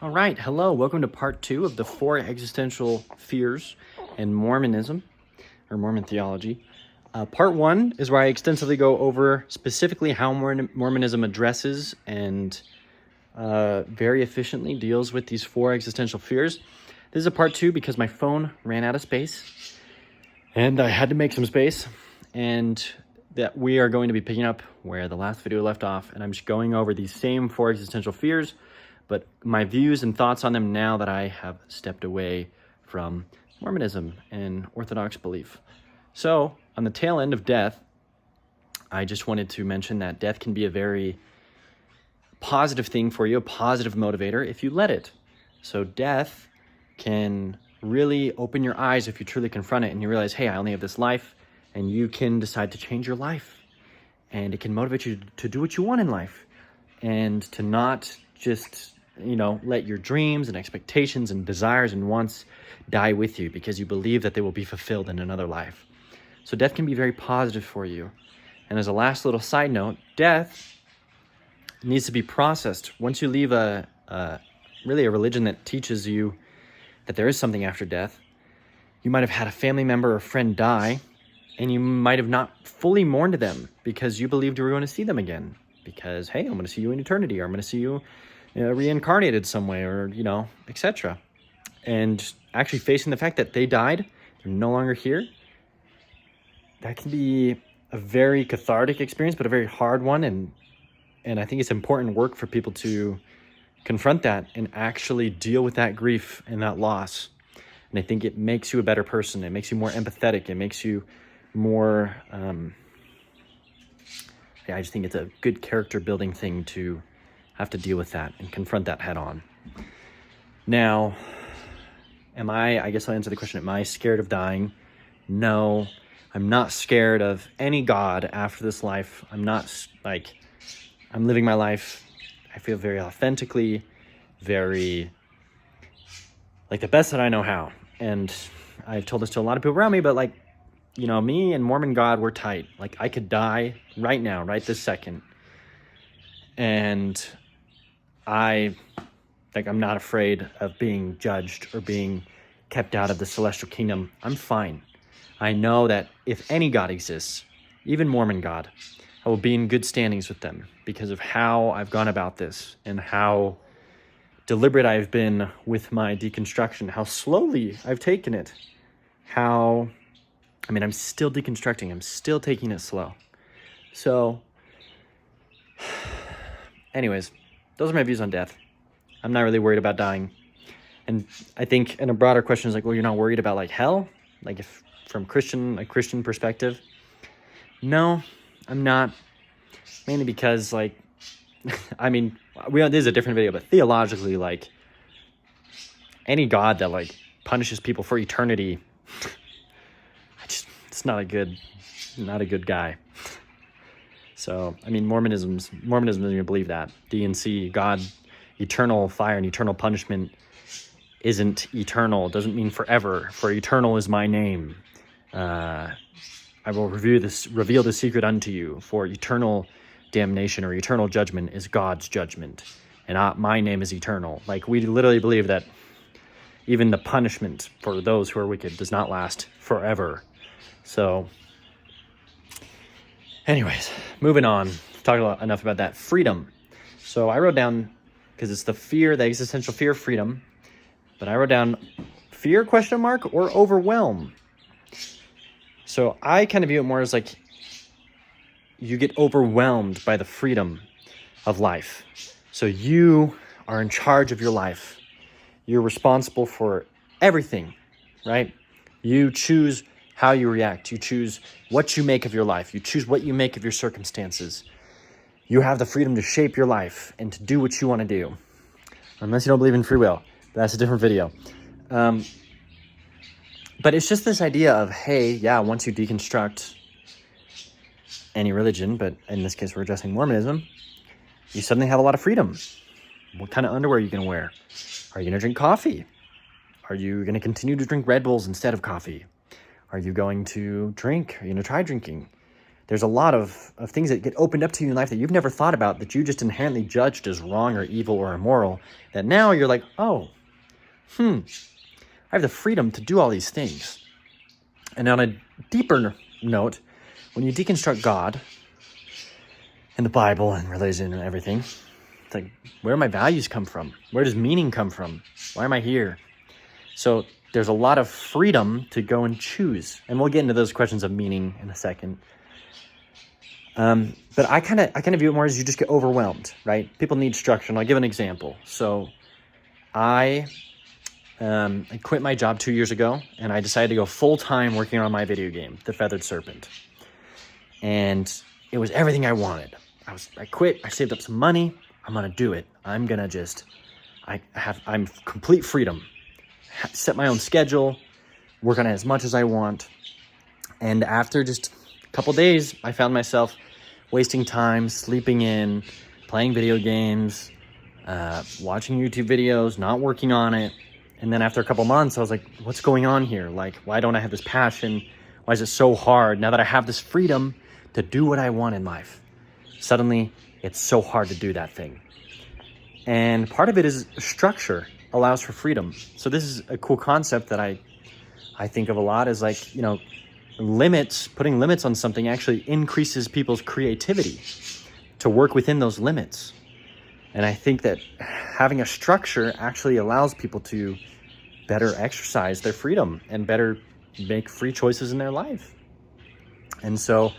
All right, hello. Welcome to part 2 of the 4 existential fears in Mormonism, or Mormon theology. Part 1 is where I extensively go over specifically how Mormonism addresses and very efficiently deals with these 4 existential fears. This is a part 2 because my phone ran out of space, and I had to make some space, and that we are going to be picking up where the last video left off, and I'm just going over these same 4 existential fears, but my views and thoughts on them now that I have stepped away from Mormonism and Orthodox belief. So, on the tail end of death, I just wanted to mention that death can be a very positive thing for you, a positive motivator, if you let it. So death can really open your eyes if you truly confront it and you realize, hey, I only have this life, and you can decide to change your life. And it can motivate you to do what you want in life and to not just let your dreams and expectations and desires and wants die with you because you believe that they will be fulfilled in another life. So death can be very positive for you. And as a last little side note, death needs to be processed. Once you leave a religion that teaches you that there is something after death, you might have had a family member or friend die, and you might have not fully mourned them because you believed you were going to see them again. Because, hey, I'm going to see you in eternity, or I'm going to see you reincarnated some way, or, etc. And actually facing the fact that they died, they're no longer here, that can be a very cathartic experience, but a very hard one. And I think it's important work for people to confront that and actually deal with that grief and that loss. And I think it makes you a better person. It makes you more empathetic. It makes you more, I just think it's a good character building thing to have to deal with that and confront that head on. Now, I guess I'll answer the question, am I scared of dying? No, I'm not scared of any God after this life. I'm living my life. I feel very authentically, very the best that I know how. And I've told this to a lot of people around me, but me and Mormon God, we're tight. I could die right now, right this second. And I'm not afraid of being judged or being kept out of the celestial kingdom. I'm fine. I know that if any God exists, even Mormon God, I will be in good standings with them because of how I've gone about this and how deliberate I've been with my deconstruction, how slowly I've taken it, I'm still deconstructing. I'm still taking it slow. So, anyways, those are my views on death. I'm not really worried about dying. And I think in a broader question is well, you're not worried about hell? If from a Christian perspective? No, I'm not. Mainly because this is a different video, but theologically, any God that punishes people for eternity, it's not a good guy. So, Mormonism doesn't even believe that. DNC, God, eternal fire and eternal punishment isn't eternal, doesn't mean forever, for eternal is my name. I will reveal the secret unto you, for eternal damnation or eternal judgment is God's judgment, and my name is eternal. We literally believe that even the punishment for those who are wicked does not last forever. So, anyways, moving on. Talked enough about that. Freedom. So I wrote down, because it's the existential fear of freedom, but I wrote down fear, or overwhelm. So I kind of view it more as you get overwhelmed by the freedom of life. So you are in charge of your life. You're responsible for everything, right? You choose how you react. You choose what you make of your life. You choose what you make of your circumstances. You have the freedom to shape your life and to do what you want to do. Unless you don't believe in free will. That's a different video. But it's just this idea of, hey, yeah, once you deconstruct any religion, but in this case we're addressing Mormonism, you suddenly have a lot of freedom. What kind of underwear are you going to wear? Are you going to drink coffee? Are you going to continue to drink Red Bulls instead of coffee? Are you going to drink? Are you going to try drinking? there's a lot of things that get opened up to you in life that you've never thought about, that you just inherently judged as wrong or evil or immoral, that now you're like, oh, I have the freedom to do all these things. And on a deeper note, when you deconstruct God and the Bible and religion and everything, it's like, where do my values come from? Where does meaning come from? Why am I here? So there's a lot of freedom to go and choose. And we'll get into those questions of meaning in a second. But I kind of view it more as you just get overwhelmed, right? People need structure. And I'll give an example. So I quit my job 2 years ago, and I decided to go full-time working on my video game, The Feathered Serpent. And it was everything I wanted. I quit, I saved up some money, I'm gonna do it. I'm complete freedom. Set my own schedule, work on it as much as I want. And after just a couple days, I found myself wasting time, sleeping in, playing video games, watching YouTube videos, not working on it. And then after a couple months, I was like, what's going on here? Like, why don't I have this passion? Why is it so hard? Now that I have this freedom to do what I want in life, suddenly it's so hard to do that thing. And part of it is structure allows for freedom. So this is a cool concept that I think of a lot, as like, putting limits on something actually increases people's creativity to work within those limits. And I think that having a structure actually allows people to better exercise their freedom and better make free choices in their life. And so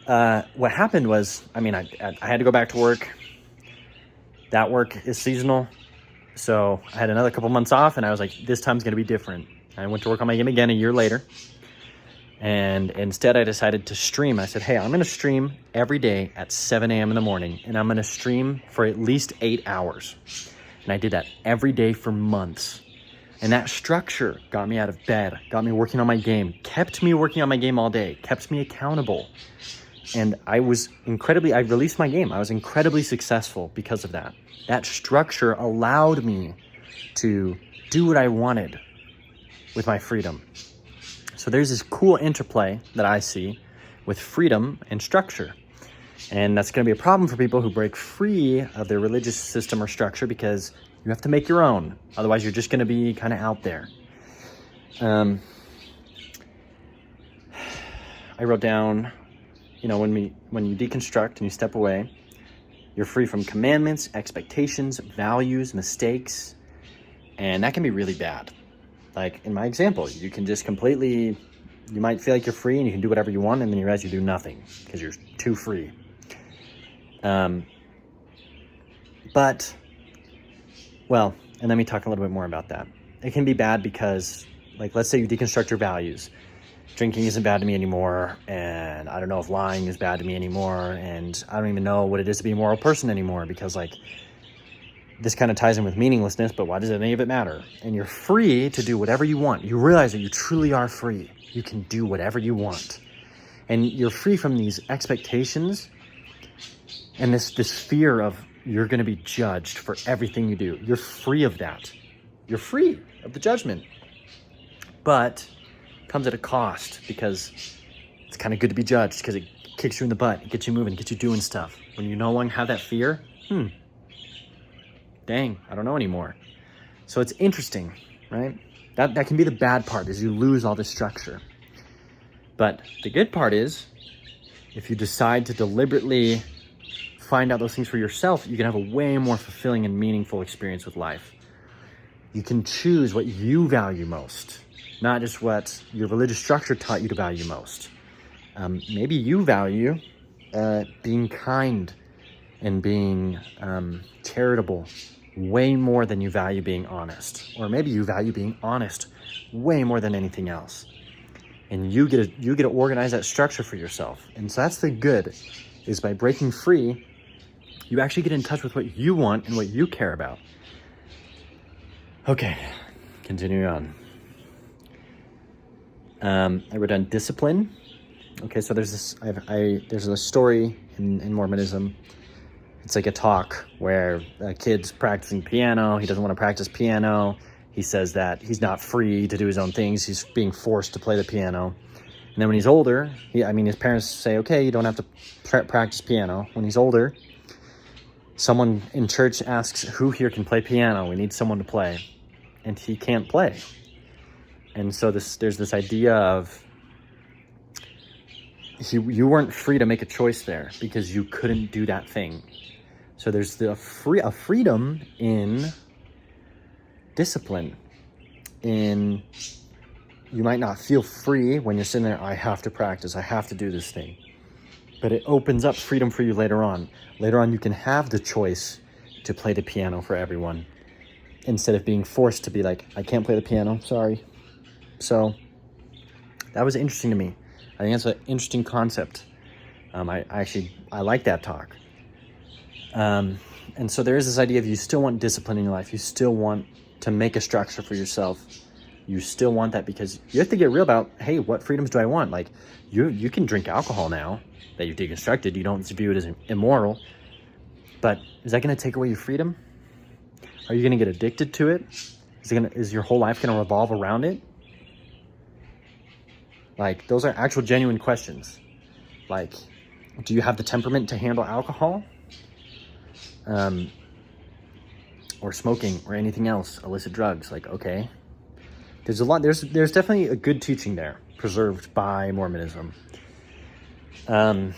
what happened was, I had to go back to work. That work is seasonal. So I had another couple months off, and I was like, this time's going to be different. I went to work on my game again a year later. And instead I decided to stream. I said, hey, I'm going to stream every day at 7 a.m. in the morning, and I'm going to stream for at least 8 hours. And I did that every day for months. And that structure got me out of bed, got me working on my game, kept me working on my game all day, kept me accountable. And I released my game. I was incredibly successful because of that. That structure allowed me to do what I wanted with my freedom. So there's this cool interplay that I see with freedom and structure. And that's going to be a problem for people who break free of their religious system or structure, because you have to make your own. Otherwise, you're just going to be kind of out there. I wrote down, when you deconstruct and you step away, you're free from commandments, expectations, values, mistakes, and that can be really bad. Like in my example, you can just you might feel like you're free and you can do whatever you want, and then you realize you do nothing because you're too free. And let me talk a little bit more about that. It can be bad because, like, let's say you deconstruct your values. Drinking isn't bad to me anymore, and I don't know if lying is bad to me anymore, and I don't even know what it is to be a moral person anymore, because, like, this kind of ties in with meaninglessness, but why does any of it matter? And you're free to do whatever you want. You realize that you truly are free. You can do whatever you want. And you're free from these expectations and this fear of you're going to be judged for everything you do. You're free of that. You're free of the judgment. But it comes at a cost, because it's kind of good to be judged, because it kicks you in the butt. It gets you moving, it gets you doing stuff. When you no longer have that fear, dang, I don't know anymore. So it's interesting, right? That can be the bad part, is you lose all this structure. But the good part is, if you decide to deliberately find out those things for yourself, you can have a way more fulfilling and meaningful experience with life. You can choose what you value most, not just what your religious structure taught you to value most. Maybe you value being kind and being charitable way more than you value being honest. Or maybe you value being honest way more than anything else. And you get to organize that structure for yourself. And so that's the good, is by breaking free, you actually get in touch with what you want and what you care about. Okay, continuing on. I wrote down discipline. Okay, so there's a story in Mormonism. It's like a talk where a kid's practicing piano. He doesn't want to practice piano. He says that he's not free to do his own things. He's being forced to play the piano. And then when he's older, his parents say, okay, you don't have to practice piano. When he's older, someone in church asks, who here can play piano? We need someone to play. And he can't play. And so there's this idea of you weren't free to make a choice there because you couldn't do that thing. So there's a freedom in discipline. You might not feel free when you're sitting there, I have to practice, I have to do this thing. But it opens up freedom for you later on. Later on, you can have the choice to play the piano for everyone instead of being forced to be like, I can't play the piano, sorry. So that was interesting to me. I think that's an interesting concept. I like that talk. And so there is this idea of you still want discipline in your life. You still want to make a structure for yourself. You still want that because you have to get real about, hey, what freedoms do I want? Like you can drink alcohol now that you've deconstructed. You don't view it as immoral. But is that going to take away your freedom? Are you going to get addicted to it? Is your whole life going to revolve around it? Like, those are actual genuine questions. Like, do you have the temperament to handle alcohol? Or smoking or anything else, illicit drugs? Like, okay. There's definitely a good teaching there, preserved by Mormonism. You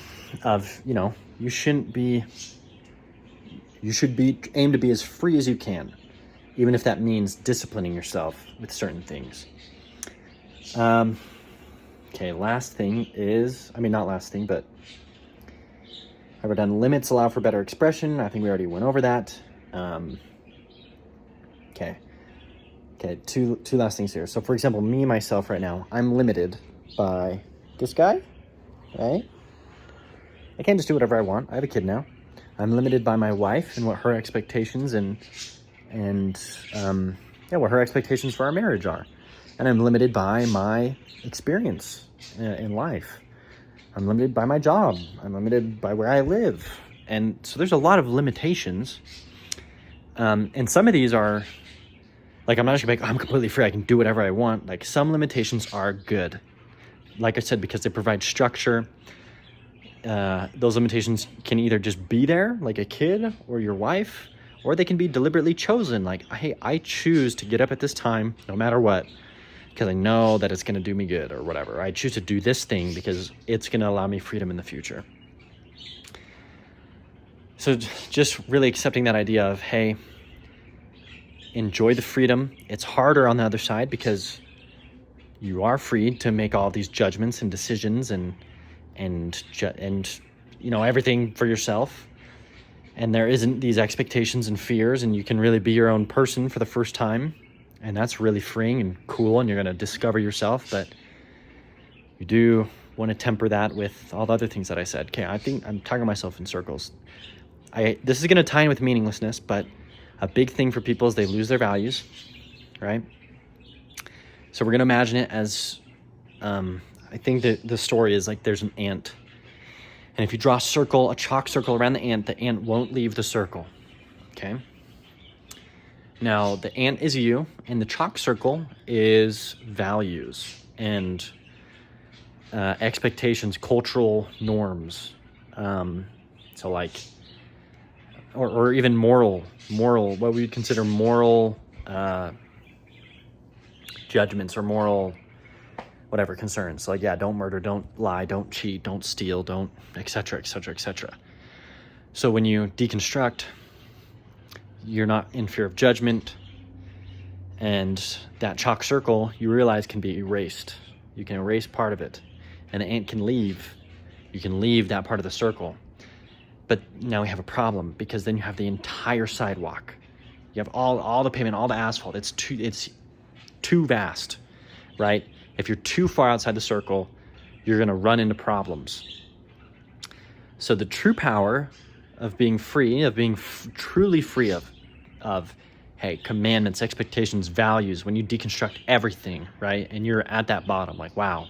should aim to be as free as you can, even if that means disciplining yourself with certain things. Okay, last thing is, not last thing, but have we done limits allow for better expression? I think we already went over that. Okay, two last things here. So for example, myself right now, I'm limited by this guy, right? I can't just do whatever I want. I have a kid now. I'm limited by my wife and what her expectations and what her expectations for our marriage are. And I'm limited by my experience in life. I'm limited by my job. I'm limited by where I live. And so there's a lot of limitations. And some of these are, like, I'm not just gonna be like, I'm completely free, I can do whatever I want. Like, some limitations are good. Like I said, because they provide structure. Those limitations can either just be there, like a kid or your wife, or they can be deliberately chosen. Like, hey, I choose to get up at this time, no matter what, because I know that it's going to do me good or whatever. I choose to do this thing because it's going to allow me freedom in the future. So just really accepting that idea of, hey, enjoy the freedom. It's harder on the other side because you are free to make all these judgments and decisions and everything for yourself. And there isn't these expectations and fears, and you can really be your own person for the first time. And that's really freeing and cool, and you're going to discover yourself. But you do want to temper that with all the other things that I said. Okay, I think I'm talking myself in circles. This is going to tie in with meaninglessness, but a big thing for people is they lose their values, right? So we're going to imagine it as, I think that the story is like there's an ant. And if you draw a chalk circle around the ant won't leave the circle, okay? Now, the ant is you, and the chalk circle is values and expectations, cultural norms. So like, or even moral, what we would consider moral judgments or moral whatever concerns. So like, yeah, don't murder, don't lie, don't cheat, don't steal, don't, etc., etc., etc. So when you deconstruct, you're not in fear of judgment, and that chalk circle, you realize, can be erased. You can erase part of it, and the ant can leave. You can leave that part of the circle. But now we have a problem, because then you have the entire sidewalk. You have all the pavement, all the asphalt. It's too vast, right? If you're too far outside the circle, you're going to run into problems. So the true power of being free, of being truly free of, hey, commandments, expectations, values, when you deconstruct everything, right? And you're at that bottom, like, wow,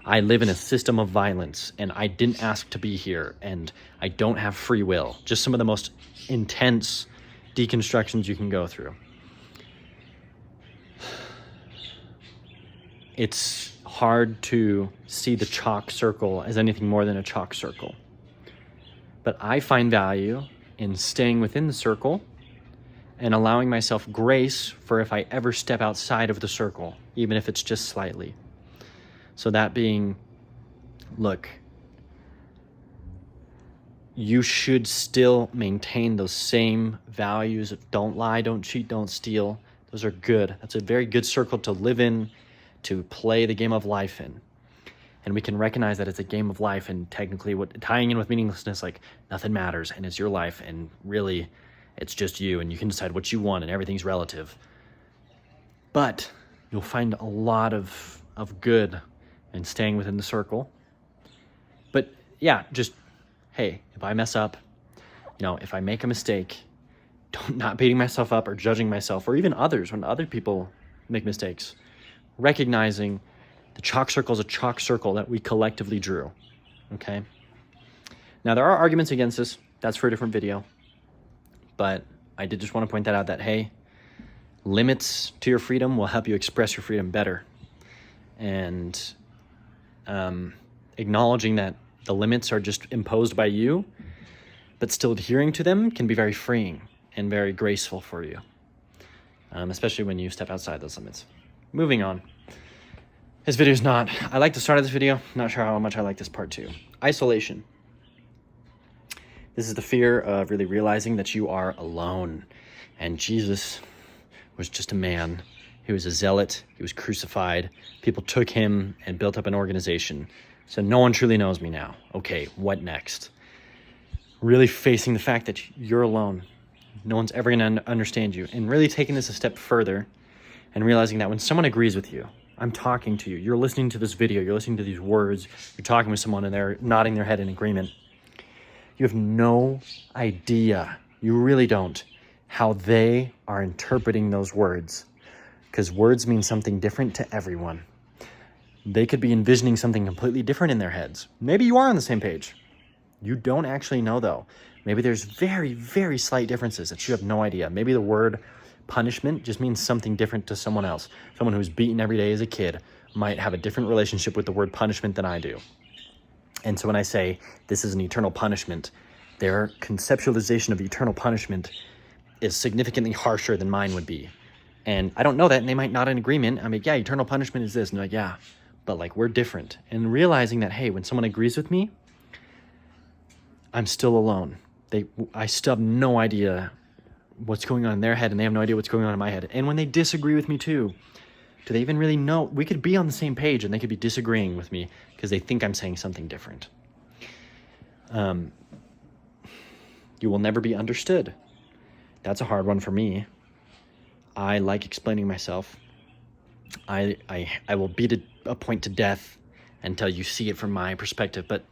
I live in a system of violence, and I didn't ask to be here, and I don't have free will. Just some of the most intense deconstructions you can go through. It's hard to see the chalk circle as anything more than a chalk circle. But I find value in staying within the circle and allowing myself grace for if I ever step outside of the circle, even if it's just slightly. So that being, look, you should still maintain those same values of don't lie, don't cheat, don't steal. Those are good. That's a very good circle to live in, to play the game of life in. And we can recognize that it's a game of life, and technically tying in with meaninglessness, like nothing matters and it's your life and really it's just you and you can decide what you want and everything's relative. But you'll find a lot of good in staying within the circle. But yeah, just, hey, if I mess up, if I make a mistake, not beating myself up or judging myself or even others when other people make mistakes, recognizing the chalk circle is a chalk circle that we collectively drew, okay? Now, there are arguments against this. That's for a different video. But I did just want to point that out, that, hey, limits to your freedom will help you express your freedom better. And acknowledging that the limits are just imposed by you, but still adhering to them can be very freeing and very graceful for you, especially when you step outside those limits. Moving on. This video is not, I like the start of this video, not sure how much I like this part 2. Isolation. This is the fear of really realizing that you are alone. And Jesus was just a man. He was a zealot. He was crucified. People took him and built up an organization. So no one truly knows me now. Okay, what next? Really facing the fact that you're alone. No one's ever going to understand you. And really taking this a step further and realizing that when someone agrees with you, I'm talking to you, you're listening to this video, you're listening to these words, you're talking with someone and they're nodding their head in agreement. You have no idea, you really don't, how they are interpreting those words. Because words mean something different to everyone. They could be envisioning something completely different in their heads. Maybe you are on the same page. You don't actually know though. Maybe there's very, very slight differences that you have no idea. Maybe the word punishment just means something different to someone else. Someone who's beaten every day as a kid might have a different relationship with the word punishment than I do. And so when I say this is an eternal punishment, their conceptualization of eternal punishment is significantly harsher than mine would be. And I don't know that, and they might not in agreement. I mean, yeah, eternal punishment is this. And they're like, yeah, but like we're different. And realizing that, hey, when someone agrees with me, I'm still alone. I still have no idea what's going on in their head, and they have no idea what's going on in my head. And when they disagree with me too, do they even really know? We could be on the same page and they could be disagreeing with me because they think I'm saying something different. You will never be understood. That's a hard one for me. I like explaining myself. I will beat a point to death until you see it from my perspective. But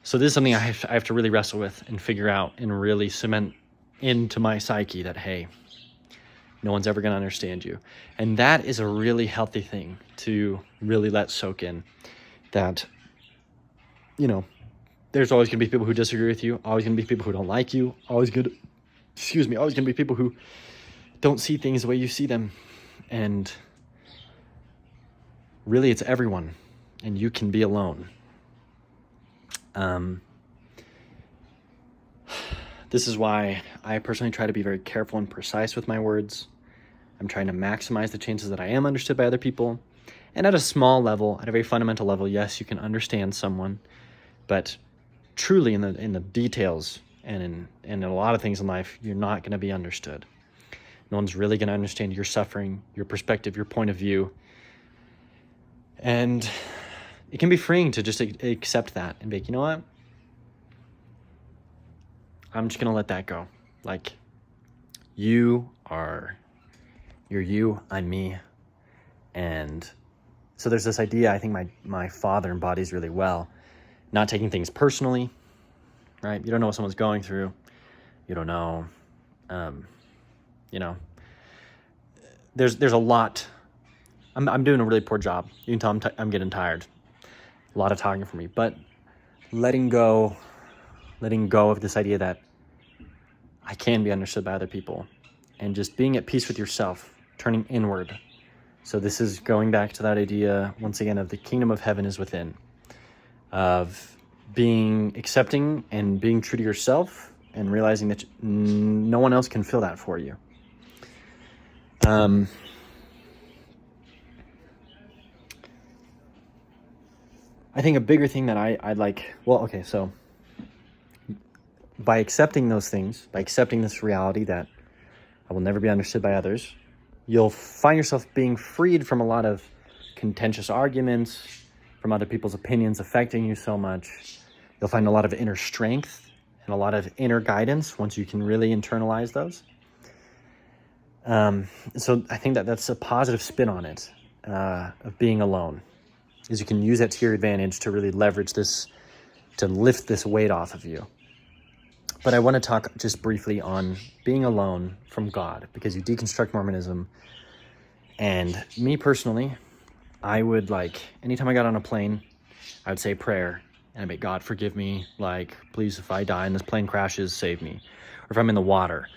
so this is something I have to really wrestle with and figure out and really cement into my psyche that, hey, no one's ever going to understand you. And that is a really healthy thing to really let soak in, that, there's always going to be people who disagree with you, always going to be people who don't like you, always going to be people who don't see things the way you see them. And really it's everyone, and you can be alone. This is why I personally try to be very careful and precise with my words. I'm trying to maximize the chances that I am understood by other people. And at a small level, at a very fundamental level, yes, you can understand someone, but truly in the details and in a lot of things in life, you're not going to be understood. No one's really going to understand your suffering, your perspective, your point of view. And it can be freeing to just accept that and be like, you know what? I'm just going to let that go. Like, you're you, I'm me. And so there's this idea I think my father embodies really well. Not taking things personally, right? You don't know what someone's going through. You don't know, there's a lot. I'm doing a really poor job. You can tell I'm getting tired. A lot of talking for me, but letting go of this idea that I can be understood by other people, and just being at peace with yourself, turning inward, So this is going back to that idea, once again, of the kingdom of heaven is within, of being accepting and being true to yourself and realizing that no one else can fill that for you. I think a bigger thing that I'd like, so by accepting those things, by accepting this reality that I will never be understood by others, you'll find yourself being freed from a lot of contentious arguments, from other people's opinions affecting you so much. You'll find a lot of inner strength and a lot of inner guidance once you can really internalize those. So I think that that's a positive spin on it, of being alone, is you can use that to your advantage to really leverage this, to lift this weight off of you. But I want to talk just briefly on being alone from God, because you deconstruct Mormonism. And me personally, I would anytime I got on a plane, I would say a prayer and I'd be, God, forgive me. Please, if I die and this plane crashes, save me. Or if I'm in the water,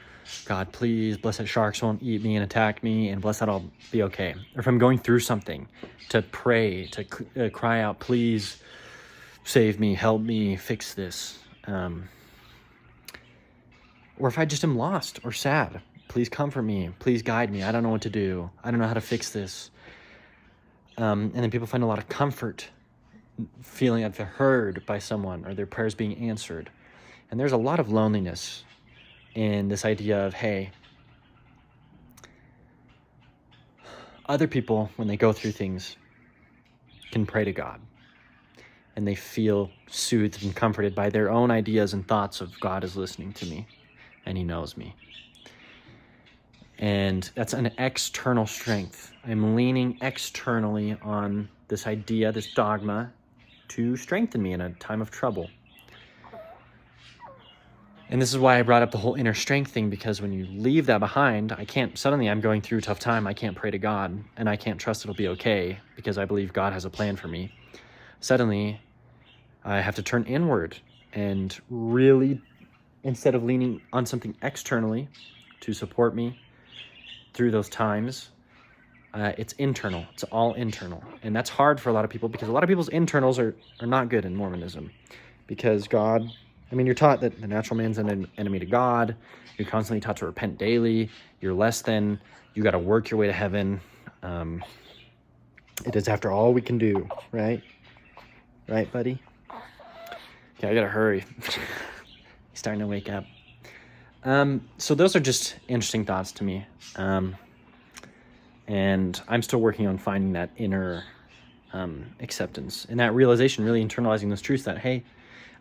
God, please bless that sharks won't eat me and attack me, and bless that I'll be okay. Or if I'm going through something, to pray, to cry out, please save me, help me, fix this. Or if I just am lost or sad, please comfort me, please guide me. I don't know what to do. I don't know how to fix this. And then people find a lot of comfort feeling that they're heard by someone or their prayers being answered. And there's a lot of loneliness in this idea of, hey, other people, when they go through things, can pray to God. And they feel soothed and comforted by their own ideas and thoughts of God is listening to me and he knows me. And that's an external strength. I'm leaning externally on this idea, this dogma, to strengthen me in a time of trouble. And this is why I brought up the whole inner strength thing, because when you leave that behind, suddenly I'm going through a tough time, I can't pray to God, and I can't trust it'll be okay, because I believe God has a plan for me. Suddenly, I have to turn inward and really, instead of leaning on something externally to support me through those times, it's internal. It's all internal. And that's hard for a lot of people, because a lot of people's internals are not good in Mormonism. Because God, you're taught that the natural man's an enemy to God. You're constantly taught to repent daily. You're less than. You got to work your way to heaven. It is after all we can do, right? Right, buddy? Okay, I got to hurry. He's starting to wake up. So those are just interesting thoughts to me. And I'm still working on finding that inner acceptance and that realization, really internalizing those truths that, hey,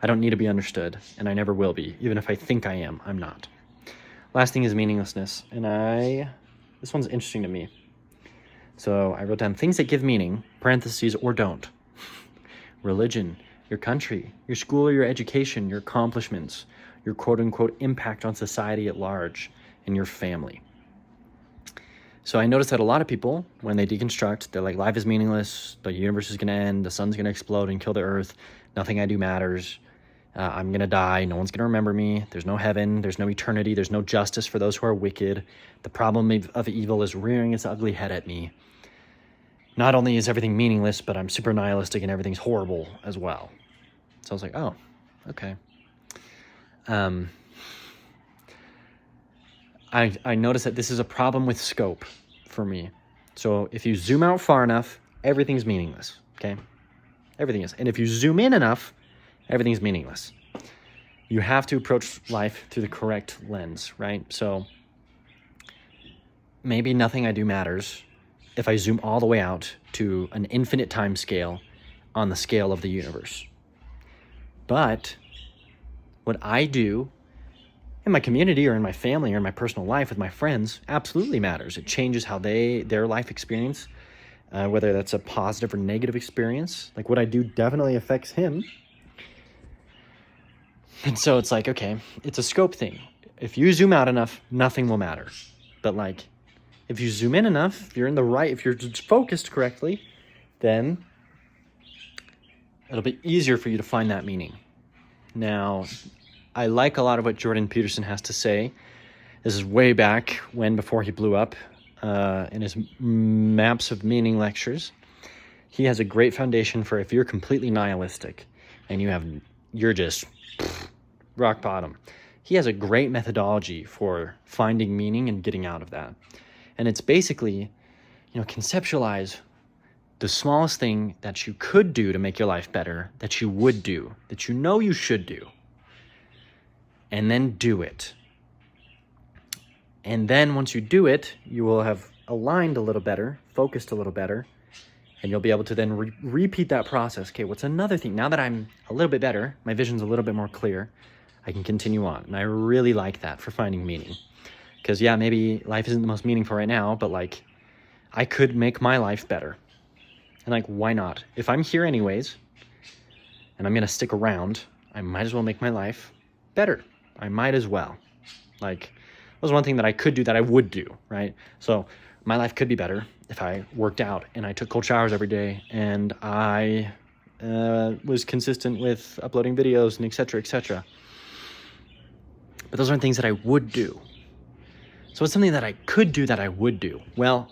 I don't need to be understood, and I never will be. Even if I think I am, I'm not. Last thing is meaninglessness. And this one's interesting to me. So I wrote down things that give meaning, parentheses, or don't. Religion, your country, your school or your education, your accomplishments, your quote-unquote impact on society at large, and your family. So I noticed that a lot of people, when they deconstruct, they're like, life is meaningless, the universe is going to end, the sun's going to explode and kill the earth, nothing I do matters, I'm going to die, no one's going to remember me, there's no heaven, there's no eternity, there's no justice for those who are wicked, the problem of evil is rearing its ugly head at me. Not only is everything meaningless, but I'm super nihilistic and everything's horrible as well. So I was like, oh, okay. I noticed that this is a problem with scope for me. So if you zoom out far enough, everything's meaningless, okay? Everything is. And if you zoom in enough, everything's meaningless. You have to approach life through the correct lens, right? So maybe nothing I do matters if I zoom all the way out to an infinite time scale on the scale of the universe. But what I do in my community or in my family or in my personal life with my friends absolutely matters. It changes how their life experience, whether that's a positive or negative experience. Like what I do definitely affects him. And so it's like, okay, it's a scope thing. If you zoom out enough, nothing will matter. But if you zoom in enough, if you're focused correctly, then it'll be easier for you to find that meaning. Now, I like a lot of what Jordan Peterson has to say. This is way back before he blew up. in his Maps of Meaning lectures, he has a great foundation for if you're completely nihilistic and you're just rock bottom. He has a great methodology for finding meaning and getting out of that. And it's basically, conceptualize the smallest thing that you could do to make your life better, that you would do, that you should do, and then do it. And then once you do it, you will have aligned a little better, focused a little better, and you'll be able to then repeat that process. Okay, what's another thing? Now that I'm a little bit better, my vision's a little bit more clear, I can continue on. And I really like that for finding meaning. Because maybe life isn't the most meaningful right now, but I could make my life better. And why not? If I'm here anyways, and I'm going to stick around, I might as well make my life better. I might as well. That was one thing that I could do that I would do, right? So my life could be better if I worked out and I took cold showers every day and I was consistent with uploading videos and et cetera, et cetera. But those aren't things that I would do. So it's something that I could do that I would do. Well,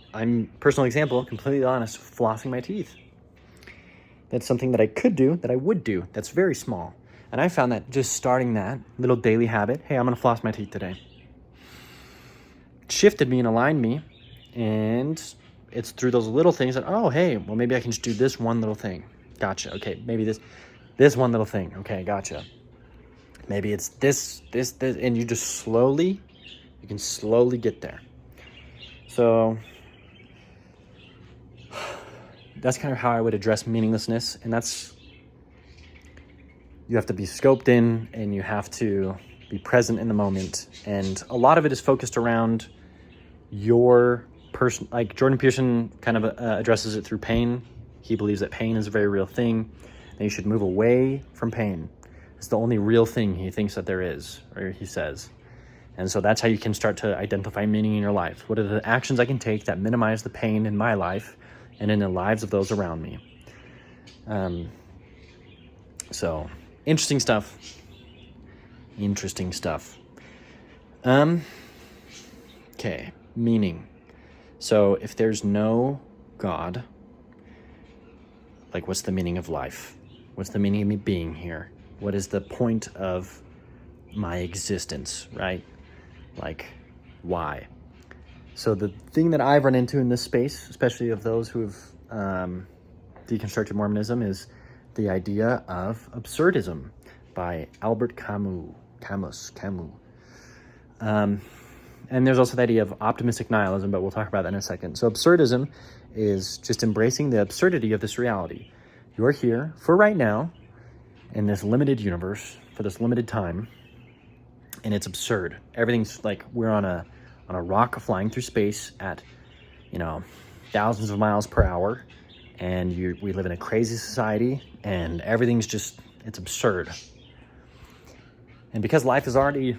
personal example, completely honest, flossing my teeth. That's something that I could do that I would do. That's very small. And I found that just starting that little daily habit, hey, I'm going to floss my teeth today, shifted me and aligned me. And it's through those little things that, maybe I can just do this one little thing. Gotcha. Okay, maybe this one little thing. Okay, gotcha. Maybe it's this, and you can slowly get there. So that's kind of how I would address meaninglessness. And you have to be scoped in and you have to be present in the moment. And a lot of it is focused around your person. Jordan Peterson kind of addresses it through pain. He believes that pain is a very real thing, and you should move away from pain. It's the only real thing he thinks that there is, or he says. And so that's how you can start to identify meaning in your life. What are the actions I can take that minimize the pain in my life and in the lives of those around me? So interesting stuff. Okay, meaning. So if there's no God, what's the meaning of life? What's the meaning of me being here? What is the point of my existence, right? Why? So the thing that I've run into in this space, especially of those who have deconstructed Mormonism, is the idea of absurdism by Albert Camus. And there's also the idea of optimistic nihilism, but we'll talk about that in a second. So absurdism is just embracing the absurdity of this reality. You're here for right now in this limited universe for this limited time, and it's absurd. Everything's we're on a rock flying through space at thousands of miles per hour, and we live in a crazy society, and everything's it's absurd. And because life is already